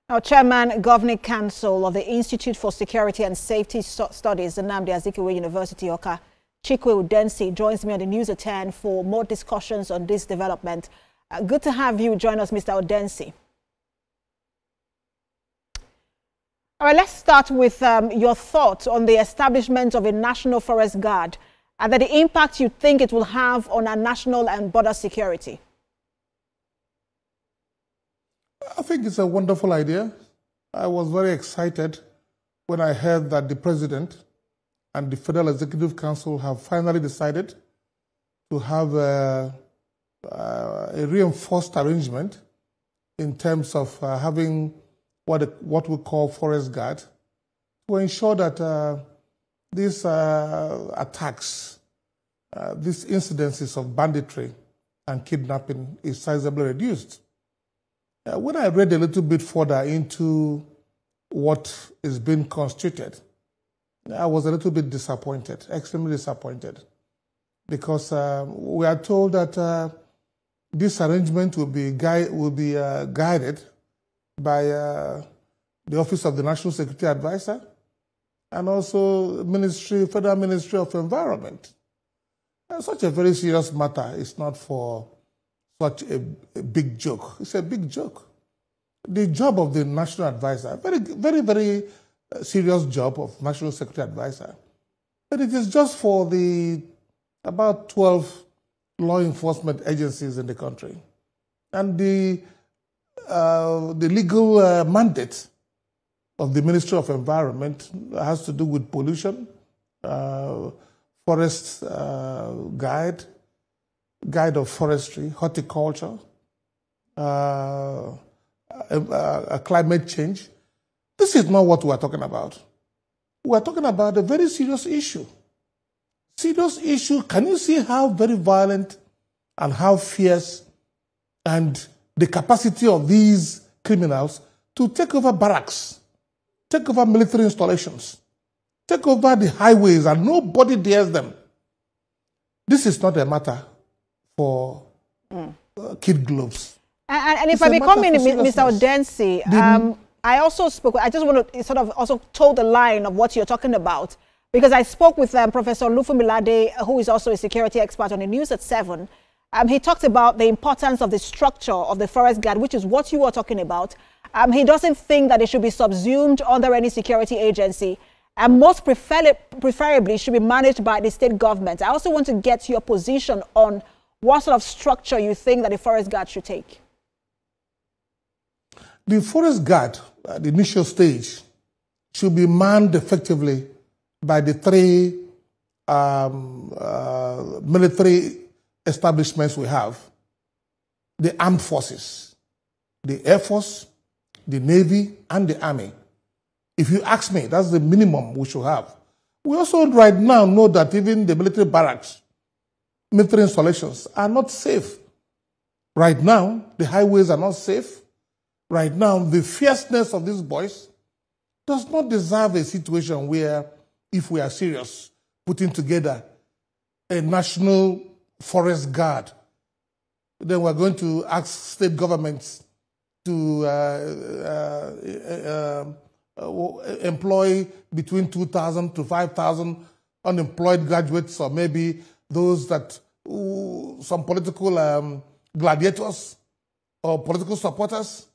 Now, Chairman Governing Council of the Institute for Security and Safety Studies, Jamb University, Oka, Chikwe Udeni, joins me on the news at 10 for more discussions on this development. Good to have you join us, Mr. Udeni. All right, let's start with your thoughts on the establishment of a National Forest Guard and the impact you think it will have on our national and border security. I think it's a wonderful idea. I was very excited when I heard that the President and the Federal Executive Council have finally decided to have a reinforced arrangement in terms of having what we call forest guard to ensure that these attacks, these incidences of banditry and kidnapping is sizably reduced. When I read a little bit further into what is being constituted, I was a little bit disappointed, extremely disappointed, because we are told that this arrangement will be guided by the Office of the National Security Advisor and also Federal Ministry of Environment. Such a very serious matter is not for such a big joke. It's a big joke. The job of the National Advisor, very serious job of National Security Advisor, but it is just for the about 12 law enforcement agencies in the country. And the legal mandate of the Ministry of Environment has to do with pollution, forest guide of forestry, horticulture, climate change. This is not what we are talking about. We are talking about a very serious issue. Serious issue. Can you see how very violent and how fierce and the capacity of these criminals to take over barracks, take over military installations, take over the highways, and nobody dares them? This is not a matter for kid gloves. And if I may come in, Mr. Udeni, I also spoke, I just want to sort of also toe the line of what you're talking about, because I spoke with Professor Lufumilade, who is also a security expert, on the news at 7. He talked about the importance of the structure of the Forest Guard, which is what you were talking about. He doesn't think that it should be subsumed under any security agency, and most preferably should be managed by the state government. I also want to get your position on what sort of structure you think that the Forest Guard should take. The Forest Guard, at the initial stage, should be manned effectively by the three military establishments we have: the armed forces, the Air Force, the Navy, and the Army. If you ask me, that's the minimum we should have. We also right now know that even the military barracks, military installations are not safe. Right now, the highways are not safe. Right now, the fierceness of these boys does not deserve a situation where, if we are serious, putting together a national forest guard, then we're going to ask state governments to employ between 2,000 to 5,000 unemployed graduates, or maybe those that some political gladiators or political supporters.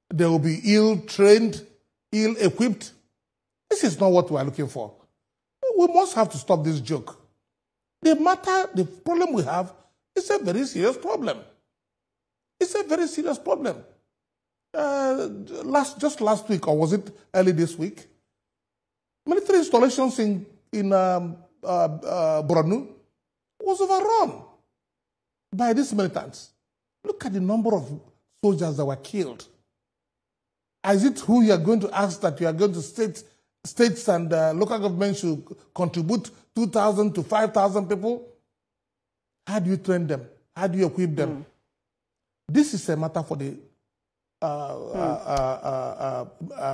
They will be ill-trained, ill-equipped. This is not what we are looking for. We must have to stop this joke. The problem we have is a very serious problem. It's a very serious problem. Just last week, or was it early this week, military installations in Borno was overrun by these militants. Look at the number of soldiers that were killed. Is it who you are going to ask that you are going to states and local governments should contribute 2,000 to 5,000 people? How do you train them? How do you equip them? This is a matter for the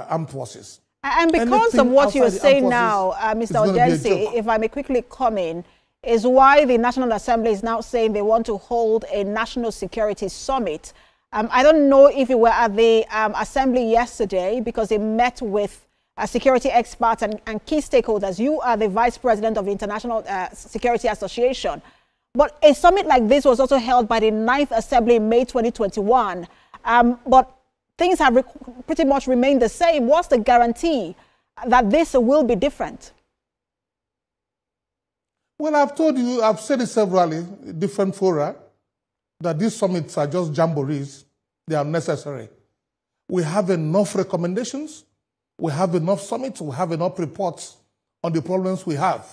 armed forces. And because of what you're saying now, Mr. Udeni, if I may quickly come in, is why the National Assembly is now saying they want to hold a national security summit I don't know if you were at the assembly yesterday because they met with security experts and key stakeholders. You are the vice president of the International Security Association. But a summit like this was also held by the 9th Assembly in May 2021. But things have pretty much remained the same. What's the guarantee that this will be different? Well, I've told you, I've said it severally, different fora, that these summits are just jamborees. They are necessary. We have enough recommendations. We have enough summits. We have enough reports on the problems we have.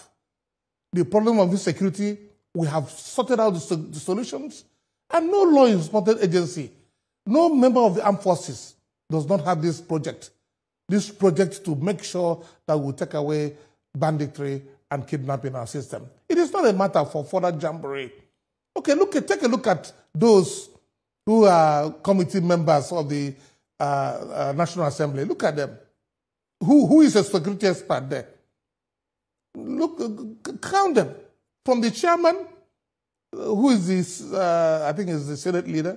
The problem of insecurity, we have sorted out the solutions. And no law enforcement agency, no member of the armed forces does not have this project to make sure that we take away banditry and kidnapping our system. It is not a matter for further jamboree. Okay, take a look at those who are committee members of the National Assembly. Look at them. Who is a security expert there? Look, count them. From the chairman, who is this, I think is the Senate leader.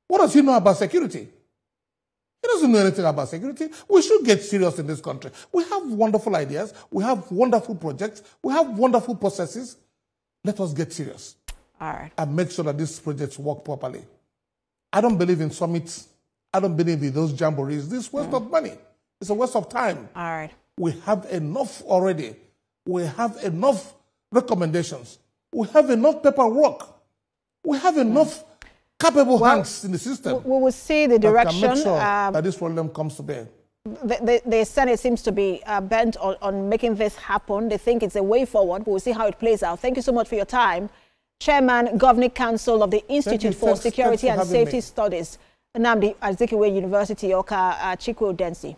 What does he know about security? He doesn't know anything about security. We should get serious in this country. We have wonderful ideas. We have wonderful projects. We have wonderful processes. Let us get serious. All right. And make sure that these projects work properly. I don't believe in summits. I don't believe in those jamborees. This is waste of money. It's a waste of time. All right. We have enough already. We have enough recommendations. We have enough paperwork. We have enough capable hands in the system. We will see the direction. That can make sure that this problem comes to bear. The Senate seems to be bent on making this happen. They think it's a way forward. We'll see how it plays out. Thank you so much for your time. Chairman, Governing Council of the Institute for Security and Safety Studies, Nnamdi Azikiwe University, Oka, Chikwe Udeni.